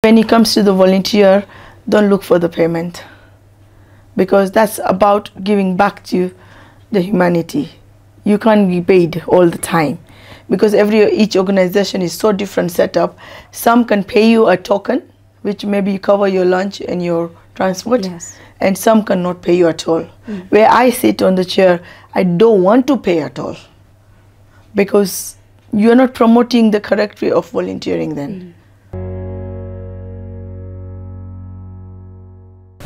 When it comes to the volunteer, don't look for the payment, because that's about giving back to the humanity. You can't be paid all the time, because each organization is so different setup. Some can pay you a token, which maybe cover your lunch and your transport, Yes. and some cannot pay you at all. Where I sit on the chair, I don't want to pay at all, because you're not promoting the correct way of volunteering then.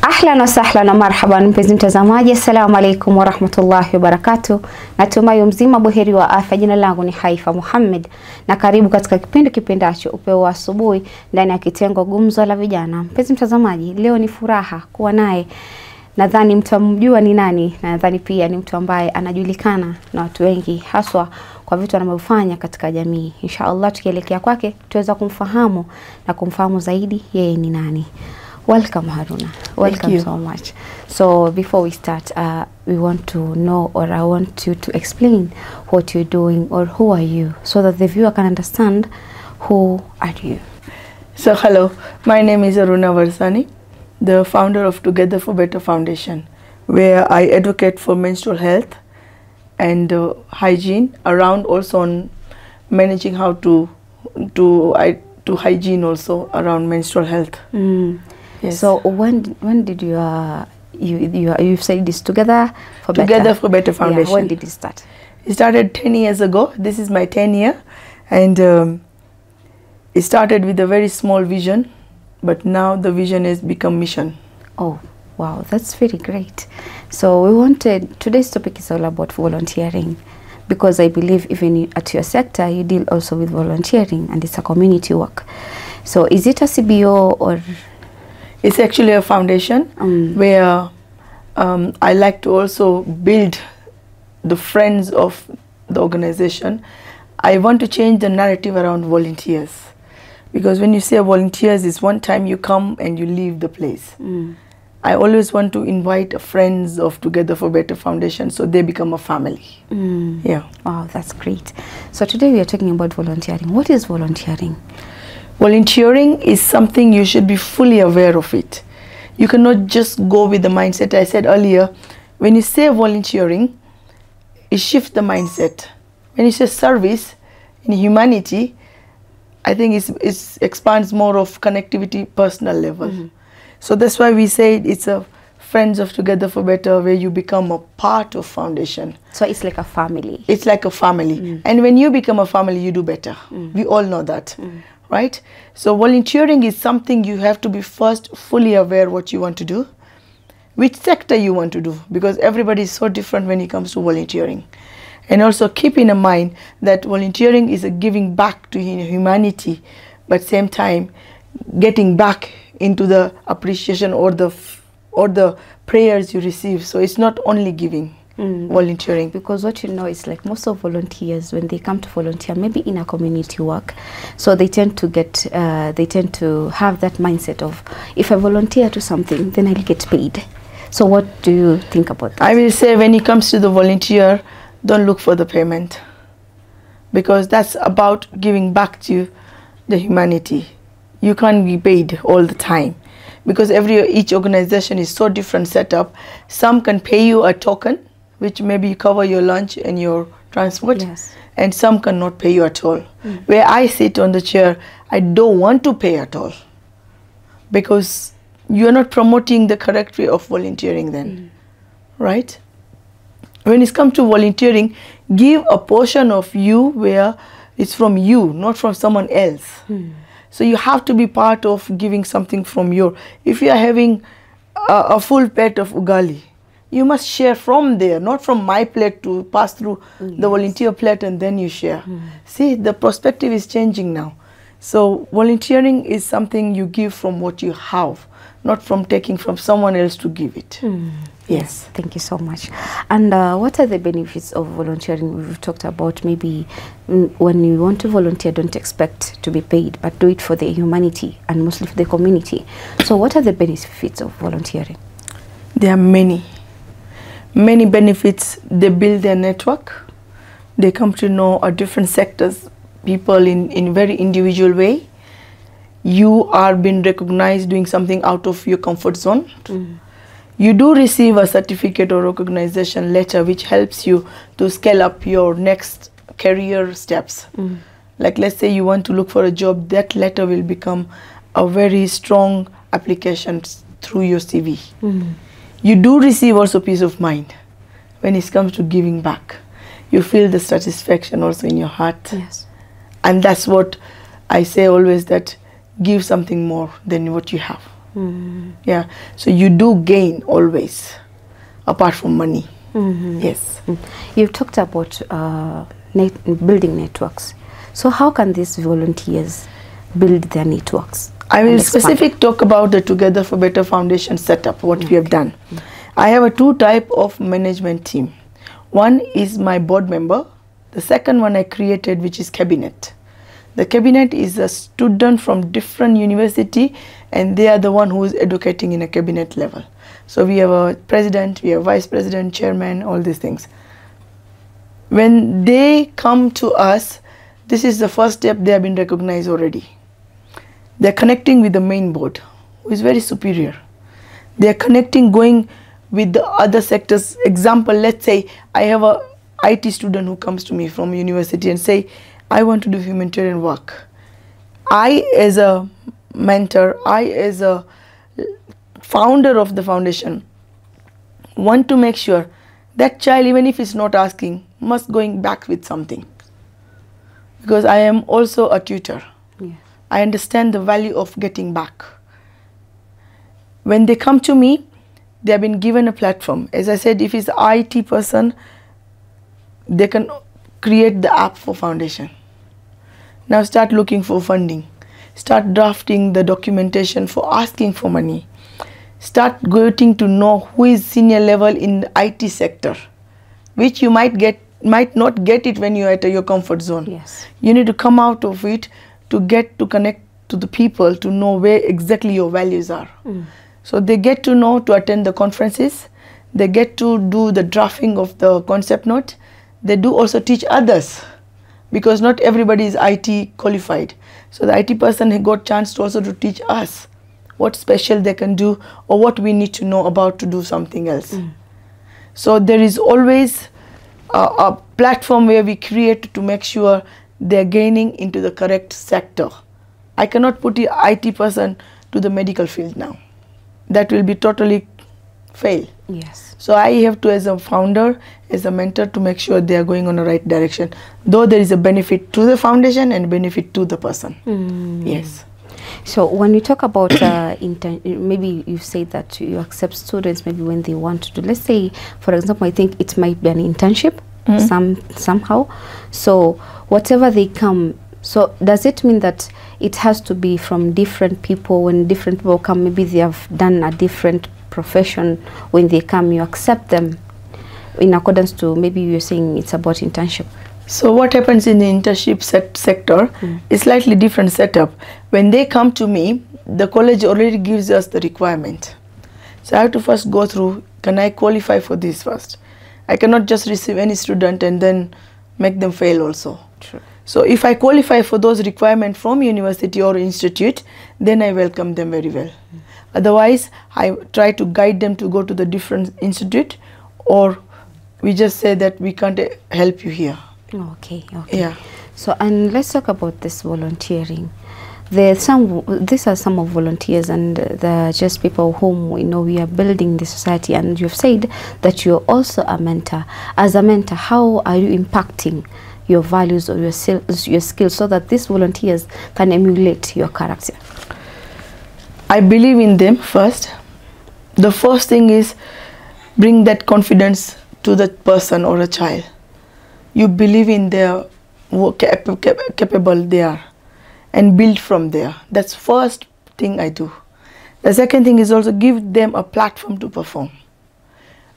Ahlan wa sahlan na marhaban mpenzi mtazamaji, assalamu alaikum wa rahmatullahi wa barakatuh. Natumai mzima buheri wa afya. Jina langu ni Haifa Muhammad na karibu katika kipindi kipendacho Upeo wa Asubuhi ndani ya kitengo Gumzo la Vijana. Mpenzi mtazamaji, leo ni furaha kuwa naye. Nadhani mtamjua ni nani, na nadhani pia ni mtu ambaye anajulikana na watu wengi, haswa kwa vitu anavyofanya katika jamii. Inshallah tukielekea kwake tuweza kumfahamu na kumfahamu zaidi yeye ni nani. Welcome, Haruna. Welcome so much. So before we start, we want to know, or I want you to explain what you're doing or who are you, so that the viewer can understand who are you. So hello, my name is Haruna Varsani, the founder of Together for Better Foundation, where I advocate for menstrual health and hygiene, around also on managing how to hygiene also around menstrual health. Yes. So when did you said this Together for For Better Foundation? Yeah, when did it start? It started 10 years ago. This is my 10th year, and it started with a very small vision, but now the vision has become mission. Oh, wow, that's very great. So today's topic is all about volunteering, because I believe even at your sector you deal also with volunteering, and it's a community work. So is it a CBO or? It's actually a foundation where I like to also build the friends of the organization. I want to change the narrative around volunteers, because when you say volunteers, it's one time you come and you leave the place. I always want to invite friends of Together for Better Foundation, so they become a family. Yeah. Wow, that's great. So today we are talking about volunteering. What is volunteering? Volunteering is something you should be fully aware of it. You cannot just go with the mindset. I said earlier, when you say volunteering, it shifts the mindset. When you say service in humanity, I think it expands more of connectivity, personal level. So that's why we say it's a friends of Together for Better, where you become a part of foundation. So it's like a family. It's like a family. And when you become a family, you do better. We all know that. Right? So volunteering is something you have to be first fully aware what you want to do, which sector you want to do, because everybody is so different when it comes to volunteering. And also keep in mind that volunteering is a giving back to humanity, but same time getting back into the appreciation or the prayers you receive. So it's not only giving. Volunteering, because what you know is like most of volunteers, when they come to volunteer, maybe in a community work, so they tend to have that mindset of, if I volunteer to something, then I'll get paid. So what do you think about that? I will say, when it comes to the volunteer, don't look for the payment, because that's about giving back to the humanity. You can't be paid all the time, because each organization is so different setup. Some can pay you a token, which maybe cover your lunch and your transport, yes, and some cannot pay you at all. Where I sit on the chair, I don't want to pay at all, because you're not promoting the correct way of volunteering then. Right? When it comes to volunteering, give a portion of you where it's from you, not from someone else. So you have to be part of giving something from if you are having a full plate of ugali, you must share from there, not from my plate to pass through the volunteer plate and then you share. See, the perspective is changing now. So volunteering is something you give from what you have, not from taking from someone else to give it. Yes, thank you so much. And what are the benefits of volunteering? We've talked about maybe when you want to volunteer, don't expect to be paid, but do it for the humanity and mostly for the community. So what are the benefits of volunteering? There are many benefits. They build their network. They come to know different sectors, people in very individual way. you are being recognized doing something out of your comfort zone. You do receive a certificate or recognition letter which helps you to scale up your next career steps. Like let's say you want to look for a job, that letter will become a very strong application through your CV. You do receive also peace of mind when it comes to giving back. You feel the satisfaction also in your heart. Yes. And that's what I say always, that give something more than what you have. Yeah, so you do gain always, apart from money. Yes. You've talked about building networks. So how can these volunteers build their networks? I will specifically talk about the Together for Better Foundation setup, what we have done. I have a two type of management team. One is my board member. The second one I created, which is cabinet. The cabinet is a student from different university, and they are the one who is educating in a cabinet level. So we have a president, we have vice president, chairman, all these things. When they come to us, this is the first step. They have been recognized already. They are connecting with the main board, who is very superior. They are connecting, going with the other sectors. Example, let's say I have a IT student who comes to me from university and say, I want to do humanitarian work. I as a mentor, I as a founder of the foundation, want to make sure that child, even if it's not asking, must going back with something. Because I am also a tutor. Yes. I understand the value of getting back. When they come to me, they have been given a platform. As I said, if it's an IT person, they can create the app for foundation. Now start looking for funding. Start drafting the documentation for asking for money. Start getting to know who is senior level in the IT sector, which you might not get it when you're at your comfort zone. Yes. You need to come out of it to get to connect to the people, to know where exactly your values are. So they get to know to attend the conferences. They get to do the drafting of the concept note. They do also teach others, because not everybody is IT qualified. So the IT person got chance to also to teach us what special they can do or what we need to know about to do something else. So there is always a platform where we create to make sure they're gaining into the correct sector. I cannot put the IT person to the medical field now. That will be totally fail. Yes. So I have to, as a founder, as a mentor, to make sure they are going on the right direction. Though there is a benefit to the foundation and benefit to the person. Yes. So when you talk about maybe you say that you accept students maybe when they want to do, let's say, for example, I think it might be an internship somehow. So whatever they come, so does it mean that it has to be from different people? When different people come, maybe they have done a different profession. When they come, you accept them in accordance to, maybe you're saying it's about internship. So what happens in the internship sector is slightly different setup. When they come to me, the college already gives us the requirement. So I have to first go through, can I qualify for this first? I cannot just receive any student and then make them fail also. True. So if I qualify for those requirements from university or institute, then I welcome them very well. Otherwise, I try to guide them to go to the different institute, or we just say that we can't help you here. Okay, okay. Yeah. So, and let's talk about this volunteering. These are some of volunteers, and they're just people whom we know we are building the society. And you've said that you're also a mentor. As a mentor, how are you impacting your values or your skills so that these volunteers can emulate your character? I believe in them first. The first thing is bring that confidence to the person or a child. You believe in their capable they are, and build from there. That's first thing I do. The second thing is also give them a platform to perform.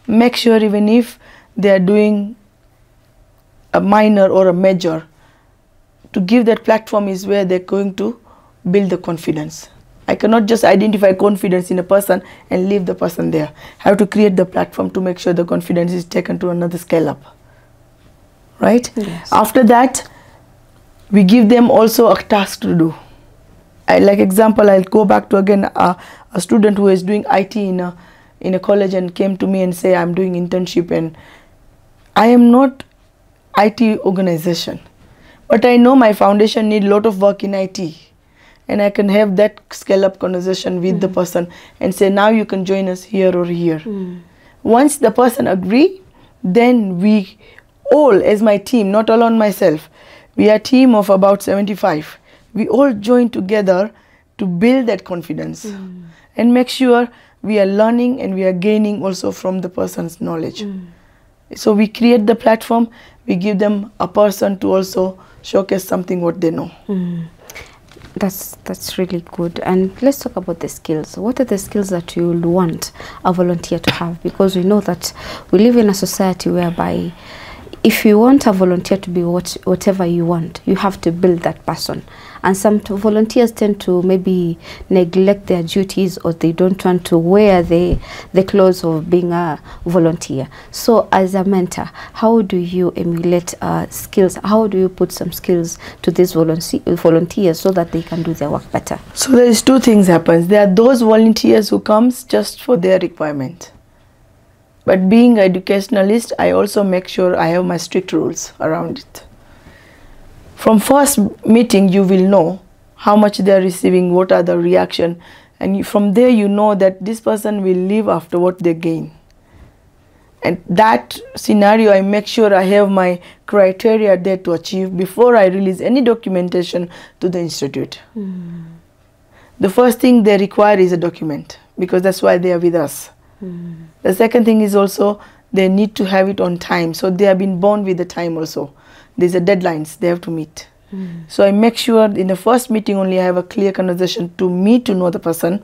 Make sure even if they are doing a minor or a major, to give that platform is where they're going to build the confidence. I cannot just identify confidence in a person and leave the person there. I have to create the platform to make sure the confidence is taken to another scale up. Right? Yes. After that, we give them also a task to do. like example, I'll go back to again a student who is doing IT in a college and came to me and say, I'm doing internship, and I am not IT organization, but I know my foundation need a lot of work in IT, and I can have that scale up conversation with the person and say, now you can join us here or here. Once the person agree, then we all, as my team, not alone myself, we are a team of about 75. We all join together to build that confidence and make sure we are learning and we are gaining also from the person's knowledge. So we create the platform, we give them a person to also showcase something what they know. That's really good. And let's talk about the skills. What are the skills that you would want a volunteer to have? Because we know that we live in a society whereby if you want a volunteer to be whatever you want, you have to build that person. And some volunteers tend to maybe neglect their duties, or they don't want to wear the clothes of being a volunteer. So as a mentor, how do you emulate skills? How do you put some skills to these volunteers so that they can do their work better? So there is two things happens. There are those volunteers who comes just for their requirement. But being an educationalist, I also make sure I have my strict rules around it. From first meeting, you will know how much they are receiving, what are the reaction, and from there you know that this person will live after what they gain. And that scenario, I make sure I have my criteria there to achieve before I release any documentation to the institute. The first thing they require is a document, because that's why they are with us. The second thing is also they need to have it on time, so they have been born with the time also. There's a deadlines they have to meet. So I make sure in the first meeting only I have a clear conversation to me to know the person,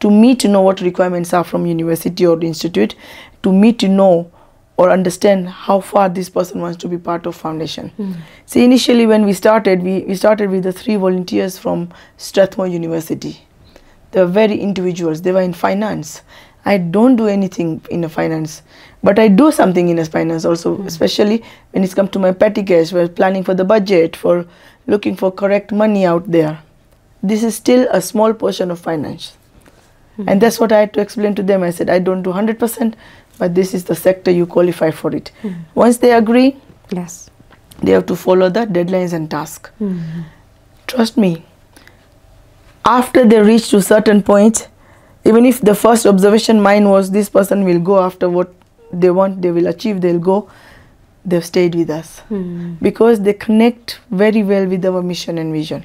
to me to know what requirements are from university or the institute, to me to know or understand how far this person wants to be part of foundation. See, initially when we started with the 3 volunteers from Strathmore University. They were very individuals. They were in finance. I don't do anything in a finance, but I do something in a finance also, especially when it's come to my petty cash, we're planning for the budget, for looking for correct money out there. This is still a small portion of finance. And that's what I had to explain to them. I said, I don't do 100%, but this is the sector you qualify for it. Once they agree, yes, they have to follow the deadlines and task. Trust me, after they reach to certain point, even if the first observation mine was this person will go after what they want, they will achieve, they'll go, they've stayed with us. Because they connect very well with our mission and vision.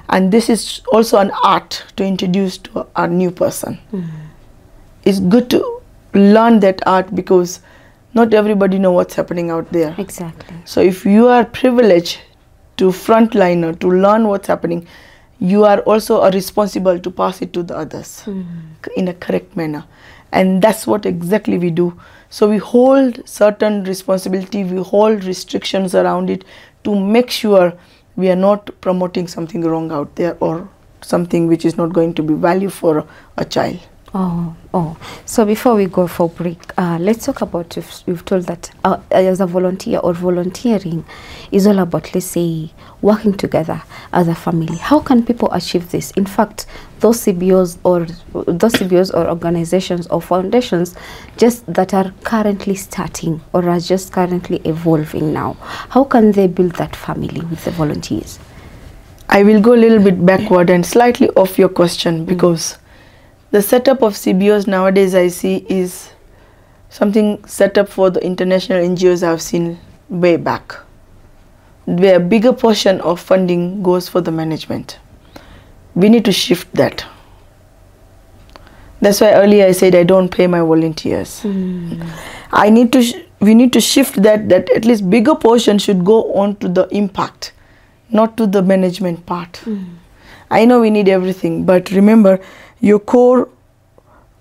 And this is also an art to introduce to our new person. It's good to learn that art because not everybody know what's happening out there. Exactly. So if you are privileged to frontliner, to learn what's happening, you are also responsible to pass it to the others in a correct manner. And that's what exactly we do. So we hold certain responsibility, we hold restrictions around it to make sure we are not promoting something wrong out there or something which is not going to be value for a child. So before we go for break, let's talk about, you've told that as a volunteer or volunteering is all about, let's say, working together as a family. How can people achieve this? In fact, those CBOs or organizations or foundations just that are currently starting or are just currently evolving now, how can they build that family with the volunteers? I will go a little bit backward and slightly off your question because the setup of CBOs nowadays I see is something set up for the international NGOs I've seen way back, where a bigger portion of funding goes for the management. We need to shift that. That's why earlier I said I don't pay my volunteers. We need to shift that at least bigger portion should go on to the impact, not to the management part. I know we need everything, but remember, your core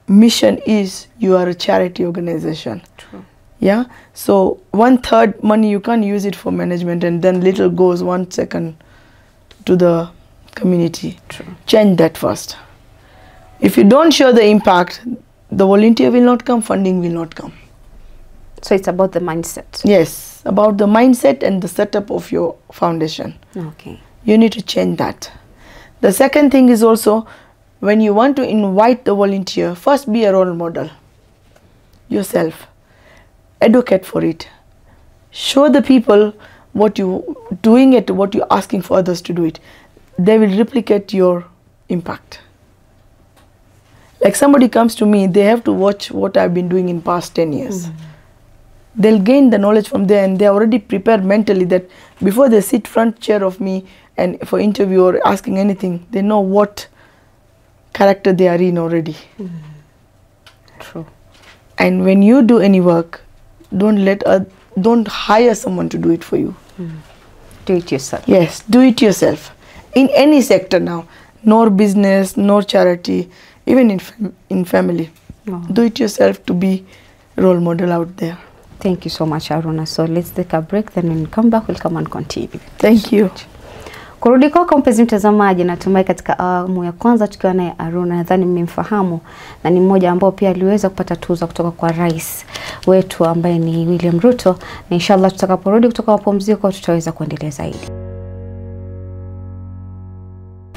mission is you are a charity organization. True. Yeah, so 1/3 money you can't use it for management and then little goes 1/2 to the community. True. Change that first. If you don't show the impact, the volunteer will not come, funding will not come. So it's about the mindset. Yes, about the mindset and the setup of your foundation. Okay. You need to change that. The second thing is also, when you want to invite the volunteer, first be a role model yourself. Advocate for it. Show the people what you doing it, what you're asking for others to do it. They will replicate your impact. Like somebody comes to me, they have to watch what I've been doing in past 10 years. They'll gain the knowledge from there, and they're already prepared mentally that before they sit front chair of me and for interview or asking anything, they know what character they are in already. True. And when you do any work, don't hire someone to do it for you. Do it yourself. Yes, do it yourself. In any sector now, nor business, nor charity, even in family. Do it yourself to be role model out there. Thank you so much, Aruna. So let's take a break, then when we come back, we'll come and continue. Thank you. Kurudi kwako mpenzi mtazamaji, natumai katika awamu ya kwanza tukiwa naye Aruna, nadhani mmemfahamu na ni mmoja ambao pia aliweza kupata tuzo kutoka kwa rais wetu ambaye ni William Ruto, na inshallah tutakaporudi kutoka mapumziko tutaweza kuendelea zaidi.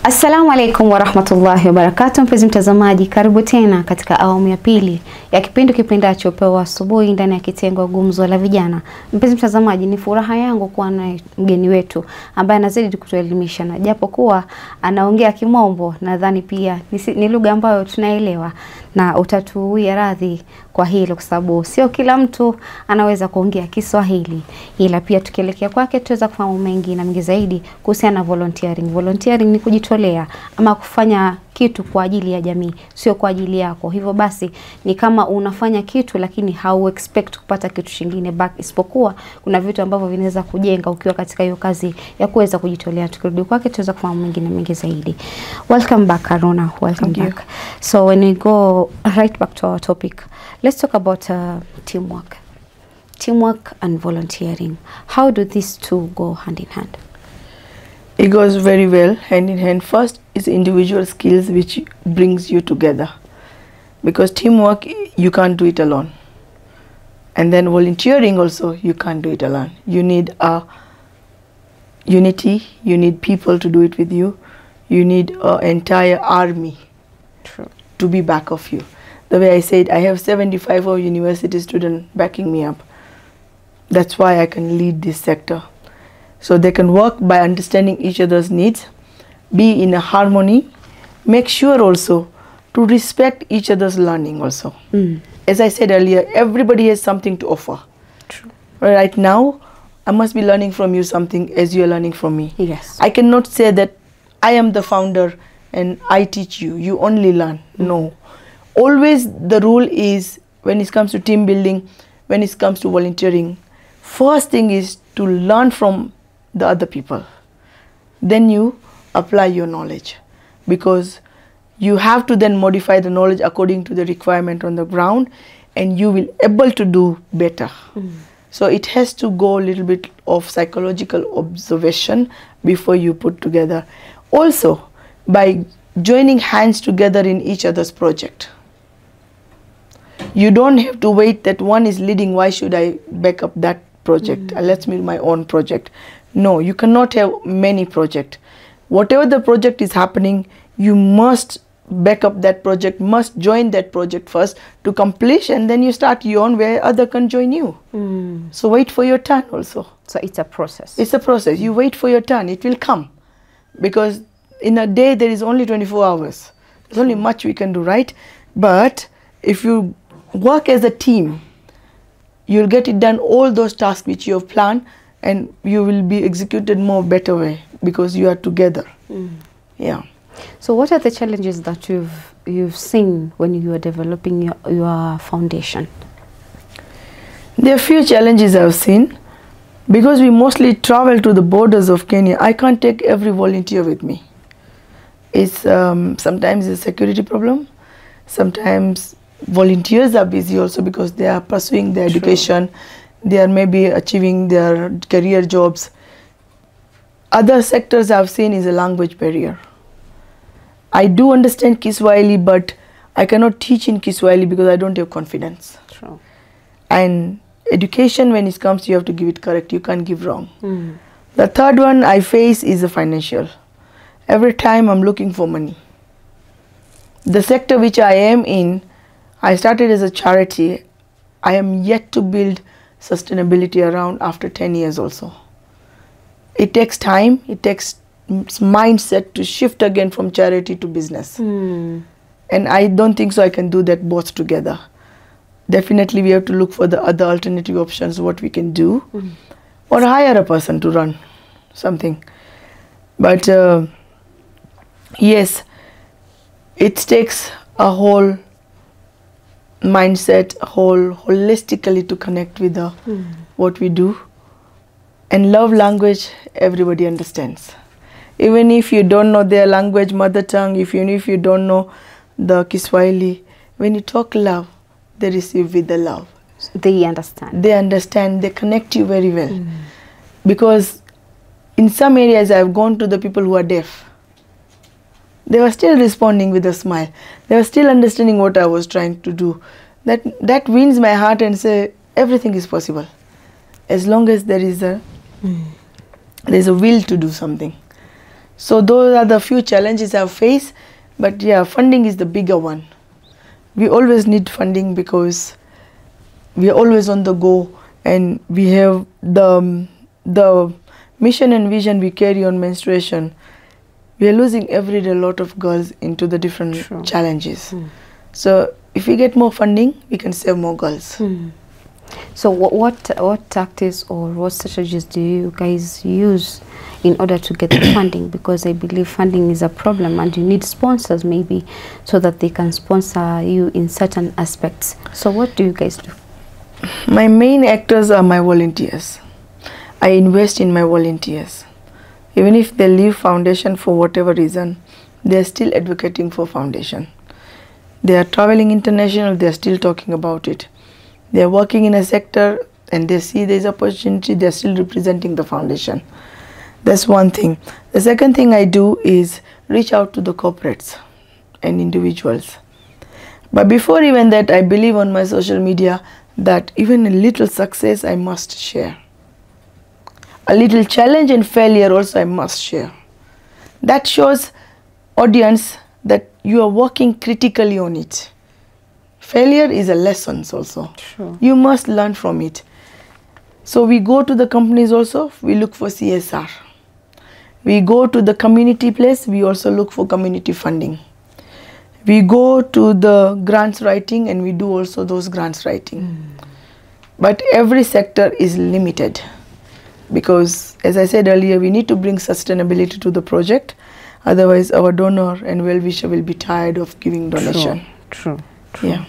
Assalamu alaikum wa rahmatullahi wa barakatuh. Mpenzi mtazamaji, karibu tena katika awamu ya pili ya kipindi kipendacho Upewa Asubuhi ndani ya kitengo Gumzo la Vijana. Mpenzi mtazamaji, ni furaha yangu kuwa na mgeni wetu ambaye anazidi kutuelimisha, na japo kuwa anaongea Kimombo, nadhani pia ni lugha ambayo tunaelewa, na utatuia radhi kwa hilo kwa sababu sio kila mtu anaweza kuongea Kiswahili, ila pia tukielekea kwake tutaweza kufahamu mengi na mengi zaidi kuhusiana na volunteering. Volunteering ni kujitolea ama kufanya kitu kwa ajili ya jamii, sio kwa ajili yako. Hivyo basi ni kama unafanya kitu lakini hau expect kupata kitu kingine back, isipokuwa kuna vitu ambavyo vinaweza kujenga ukiwa katika hiyo kazi ya kuweza kujitolea. Tukirudi kwake tutaweza kufahamu mengi na mengi zaidi. Welcome back, Aruna. Welcome back. So when we go right back to our topic, let's talk about teamwork. Teamwork and volunteering. How do these two go hand in hand? It goes very well hand in hand. First is individual skills which brings you together, because teamwork you can't do it alone, and then volunteering also you can't do it alone. You need a unity, you need people to do it with you, you need an entire army to be back of you. The way I said, I have 75 of university students backing me up. That's why I can lead this sector. So they can work by understanding each other's needs, be in a harmony, make sure also to respect each other's learning also. As I said earlier, everybody has something to offer. True. Right now, I must be learning from you something as you are learning from me. Yes. I cannot say that I am the founder and I teach you, you only learn. No. Always the rule is, when it comes to team building, when it comes to volunteering, first thing is to learn from the other people. Then you apply your knowledge, because you have to then modify the knowledge according to the requirement on the ground, and you will able to do better. So it has to go a little bit of psychological observation before you put together. Also, by joining hands together in each other's project. You don't have to wait that one is leading, why should I back up that project? Let's make my own project. No, you cannot have many projects. Whatever the project is happening, you must back up that project, must join that project first to complete, and then you start your own where other can join you. So wait for your turn also. So it's a process. It's a process. You wait for your turn, it will come. Because in a day there is only 24 hours. There's only much we can do, right? But if you work as a team, you'll get it done, all those tasks which you have planned, and you will be executed more better way because you are together. Yeah. So what are the challenges that you've seen when you are developing your foundation? There are few challenges I've seen, because we mostly travel to the borders of Kenya. I can't take every volunteer with me. It's sometimes a security problem. Sometimes volunteers are busy also because they are pursuing their education. They are maybe achieving their career jobs. Other sectors I've seen is a language barrier. I do understand Kiswahili, but I cannot teach in Kiswahili because I don't have confidence. True. And education, when it comes, you have to give it correct. You can't give wrong. The third one I face is the financial. every time I'm looking for money. The sector which I am in, I started as a charity. I am yet to build sustainability around after 10 years also. It takes time, it takes mindset to shift again from charity to business. And I don't think so I can do that both together. Definitely we have to look for the other alternative options, what we can do, or hire a person to run something. But yes, it takes a whole mindset, holistically to connect with what we do. And love language, everybody understands. Even if you don't know their language, mother tongue, even if you don't know the Kiswahili, when you talk love, they receive with the love. They understand. They understand, they connect you very well. Because in some areas I've gone to the people who are deaf. They were still responding with a smile. They were still understanding what I was trying to do. That wins my heart and say everything is possible. As long as there is there's a will to do something. So those are the few challenges I've faced. But yeah, funding is the bigger one. We always need funding because we are always on the go, and we have the mission and vision we carry on menstruation. We are losing every day a lot of girls into the different challenges. So if we get more funding, we can save more girls. So what tactics or what strategies do you guys use in order to get the funding? Because I believe funding is a problem and you need sponsors maybe so that they can sponsor you in certain aspects. So what do you guys do? My main actors are my volunteers. I invest in my volunteers. Even if they leave foundation for whatever reason, they are still advocating for foundation. They are traveling international, they are still talking about it. They are working in a sector and they see there is opportunity, they are still representing the foundation. That's one thing. The second thing I do is reach out to the corporates and individuals. But before even that, I believe on my social media that even a little success I must share. A little challenge and failure also I must share. That shows audience that you are working critically on it. Failure is a lesson also. Sure. You must learn from it. So we go to the companies also, we look for CSR. We go to the community place, we also look for community funding. We go to the grants writing and we do also those grants writing. But every sector is limited. Because as I said earlier, we need to bring sustainability to the project. Otherwise our donor and well-wisher will be tired of giving donation. True. Yeah.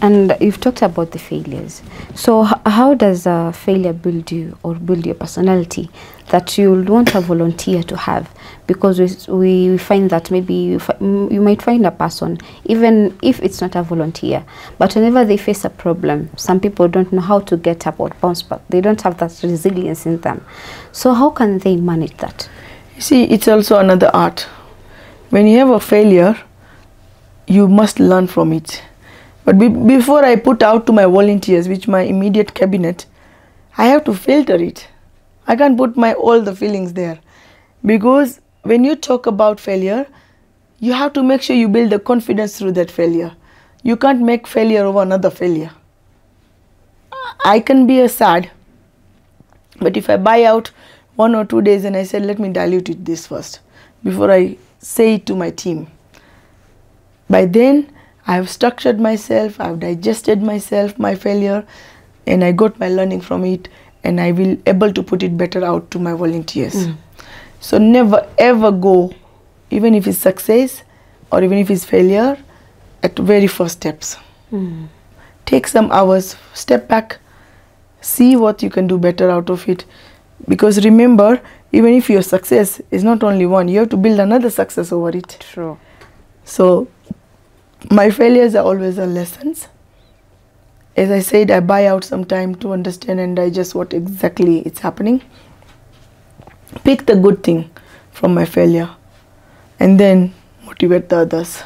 And you've talked about the failures. So how does a failure build you or build your personality that you want a volunteer to have? Because we find that maybe you might find a person, even if it's not a volunteer, but whenever they face a problem, some people don't know how to get up or bounce back. They don't have that resilience in them. So how can they manage that? You see, it's also another art. When you have a failure, you must learn from it. But before I put out to my volunteers, which my immediate cabinet, I have to filter it. I can't put all the feelings there. Because when you talk about failure, you have to make sure you build the confidence through that failure. You can't make failure over another failure. I can be sad, but if I buy out 1 or 2 days and I said, let me dilute it this first, before I say it to my team. By then, I have structured myself, I have digested myself, my failure, and I got my learning from it, and I will able to put it better out to my volunteers. So never ever go, even if it's success or even if it's failure, at the very first steps. Take some hours, step back, see what you can do better out of it. Because remember, even if your success is not only one, you have to build another success over it. True. So my failures are always lessons. As I said, I buy out some time to understand and digest what exactly is happening. Pick the good thing from my failure and then motivate the others.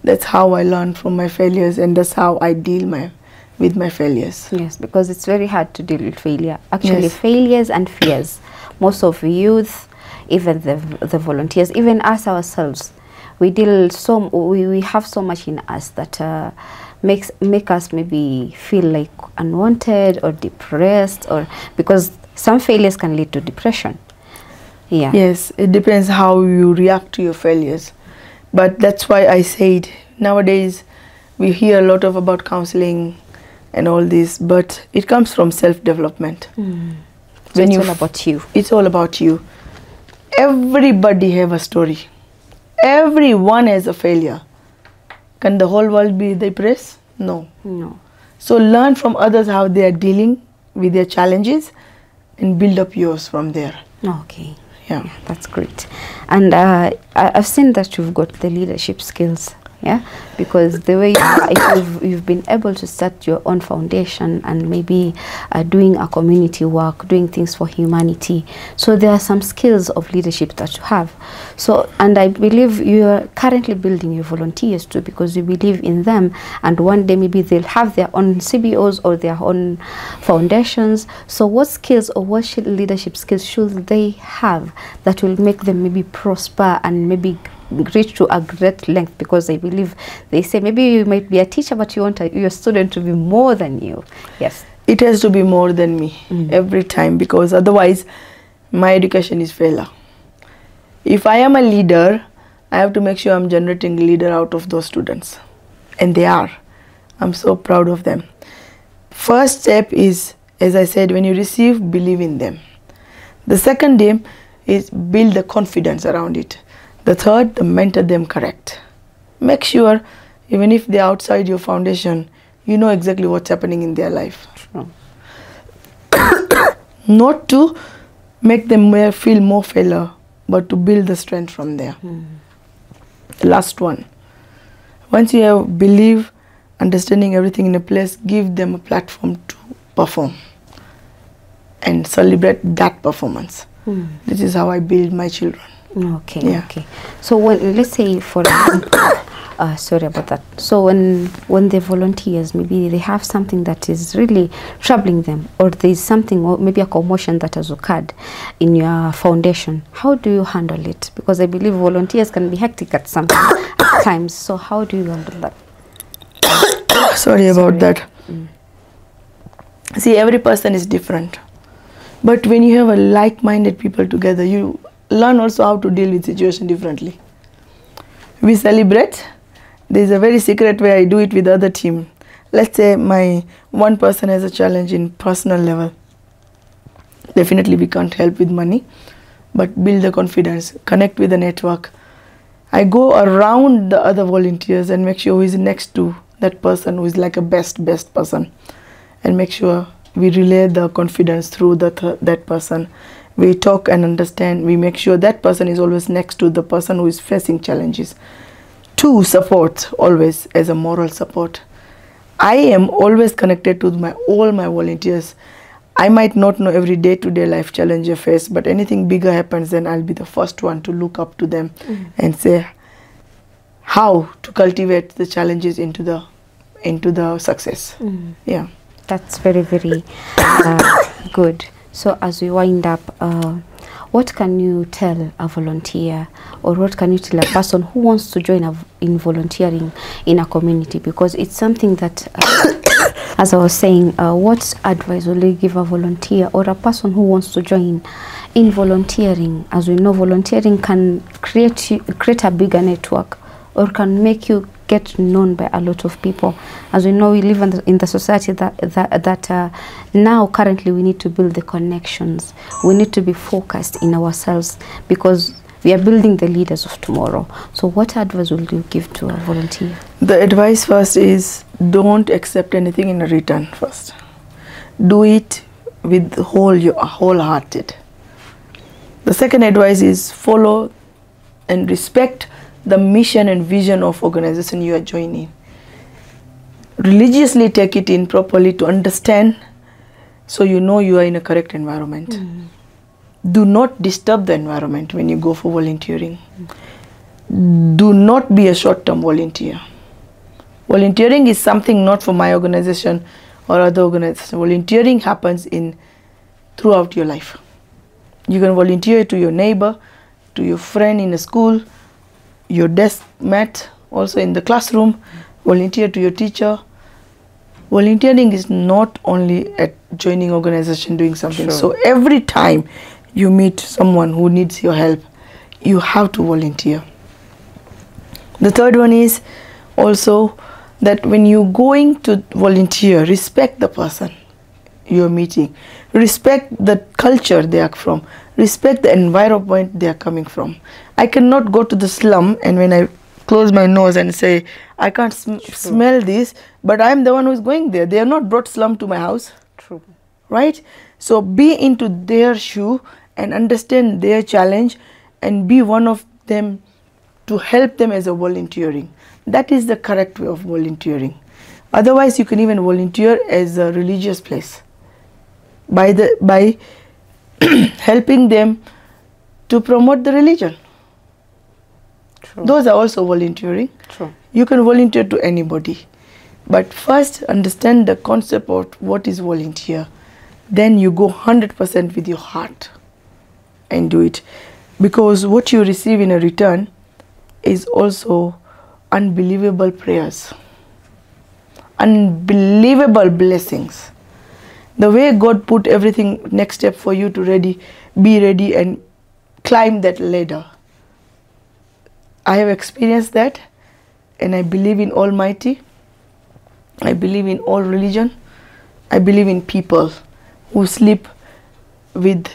That's how I learn from my failures, and that's how I deal with my failures. Yes, because it's very hard to deal with failure. Actually, Yes. failures and fears. Most of youth even the volunteers, even us ourselves. We have so much in us that make us maybe feel like unwanted or depressed, or because some failures can lead to depression. Yeah. Yes, it depends how you react to your failures. But that's why I said nowadays we hear a lot about counseling and all this, but it comes from self-development. So it's all about you. It's all about you. Everybody have a story. Everyone has a failure. Can the whole world be depressed? No. No. So learn from others how they are dealing with their challenges and build up yours from there. Okay. Yeah, that's great. And I've seen that you've got the leadership skills. Yeah, because the way you've been able to set your own foundation and maybe doing a community work, doing things for humanity. So there are some skills of leadership that you have. So, and I believe you are currently building your volunteers too, because you believe in them, and one day maybe they'll have their own CBOs or their own foundations. So what skills or what leadership skills should they have that will make them maybe prosper and maybe reach to a great length? Because I believe they say maybe you might be a teacher, but you want your student to be more than you. Yes, it has to be more than me every time, because otherwise my education is failure. If I am a leader, I have to make sure I'm generating leader out of those students, and they are. I'm so proud of them. First step is, as I said, when you receive, believe in them. The second step is build the confidence around it. The third, mentor them correct. Make sure, even if they're outside your foundation, you know exactly what's happening in their life. True. Not to make them feel more failure, but to build the strength from there. The last one. Once you have belief, understanding everything in a place, give them a platform to perform and celebrate that performance. This is how I build my children. Okay, Yeah. okay. So when, let's say for example, sorry about that. So when the volunteers, maybe they have something that is really troubling them, or there's something, or maybe a commotion that has occurred in your foundation, how do you handle it? Because I believe volunteers can be hectic at times. So how do you handle that? Sorry about that. See, every person is different. But when you have a like-minded people together, you learn also how to deal with situation differently. We celebrate. There's a very secret way I do it with the other team. Let's say my one person has a challenge in personal level. Definitely we can't help with money, but build the confidence, connect with the network. I go around the other volunteers and make sure who is next to that person who is like a best person, and make sure we relay the confidence through that person. We talk and understand. We make sure that person is always next to the person who is facing challenges. 2, support always as a moral support. I am always connected to all my volunteers. I might not know every day-to-day life challenge you face, but anything bigger happens, then I'll be the first one to look up to them and say how to cultivate the challenges into the success. Yeah. That's very, very good. So as we wind up, what can you tell a volunteer, or what can you tell a person who wants to join in volunteering in a community? Because it's something that, as I was saying, what advice will you give a volunteer or a person who wants to join in volunteering? As we know, volunteering can create a bigger network, or can make you get known by a lot of people. As we know, we live in the society that now currently we need to build the connections. We need to be focused in ourselves, because we are building the leaders of tomorrow. So what advice will you give to a volunteer? The advice first is, don't accept anything in return first. Do it with wholehearted. The second advice is, follow and respect the mission and vision of organization you are joining. Religiously take it in properly to understand, so you know you are in a correct environment. Do not disturb the environment when you go for volunteering. Do not be a short-term volunteer. Volunteering is something not for my organization or other organization. Volunteering happens throughout your life. You can volunteer to your neighbor, to your friend in a school, your desk mate, also in the classroom. Volunteer to your teacher. Volunteering is not only at joining organization doing something. Sure. So every time you meet someone who needs your help, you have to volunteer. The third one is also that when you're going to volunteer, respect the person you're meeting. Respect the culture they are from. Respect the environment they are coming from. I cannot go to the slum and when I close my nose and say, I can't smell this, but I'm the one who's going there. They have not brought slum to my house. True. Right? So be into their shoe and understand their challenge and be one of them to help them as a volunteering. That is the correct way of volunteering. Otherwise, you can even volunteer as a religious place by helping them to promote the religion. True. Those are also volunteering. True. You can volunteer to anybody. But first, understand the concept of what is volunteer. Then you go 100% with your heart and do it. Because what you receive in a return is also unbelievable prayers, unbelievable blessings. The way God put everything next step for you to be ready and climb that ladder. I have experienced that, and I believe in Almighty. I believe in all religion. I believe in people who sleep with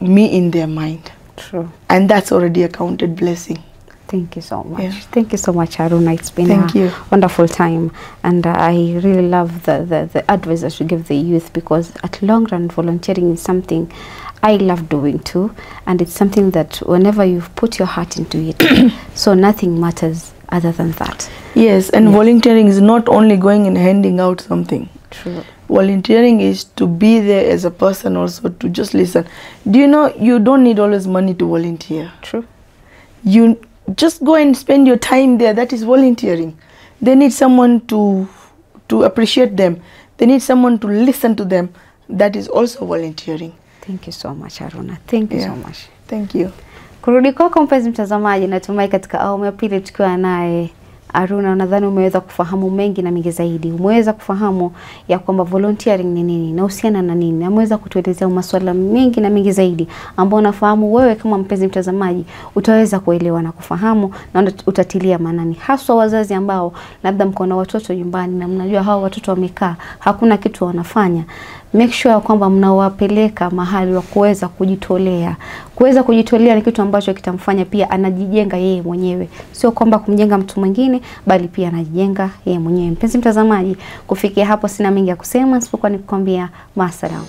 me in their mind. True. And that's already a counted blessing. Thank you so much. Yeah. Thank you so much, Haruna. It's been Thank you. Wonderful time. And I really love the advice that you give the youth, because at long run, volunteering is something I love doing too. And it's something that whenever you put your heart into it, so nothing matters other than that. Yes, and volunteering is not only going and handing out something. True. Volunteering is to be there as a person also, to just listen. Do you know you don't need always money to volunteer? True. You just go and spend your time there. That is volunteering. They need someone to appreciate them. They need someone to listen to them. That is also volunteering. Thank you so much, Haruna. Thank you so much. Thank you. Kurudi kwako mpenzi mtazamaji, natumai katika awamu ya pili tukiwa naye Haruna, nadhani umeweza kufahamu mengi na mengi zaidi. Umeweza kufahamu ya kwamba volunteering ni nini na uhusiana na nini. Ameweza kutuelezea masuala mengi na mengi zaidi ambao nafahamu wewe kama mpenzi mtazamaji utaweza kuelewa na kufahamu na utatilia maanani, haswa wazazi ambao labda mko na watoto nyumbani na mnajua hao watoto wamekaa hakuna kitu wanafanya. Make sure kwamba mnawapeleka mahali wa kuweza kujitolea. Kuweza kujitolea ni kitu ambacho kitamfanya pia anajijenga yeye mwenyewe. Sio kwamba kumjenga mtu mwingine, bali pia anajijenga yeye mwenyewe. Mpenzi mtazamaji, kufikia hapo sina mengi ya kusema isipokuwa nikukwambia masalamu.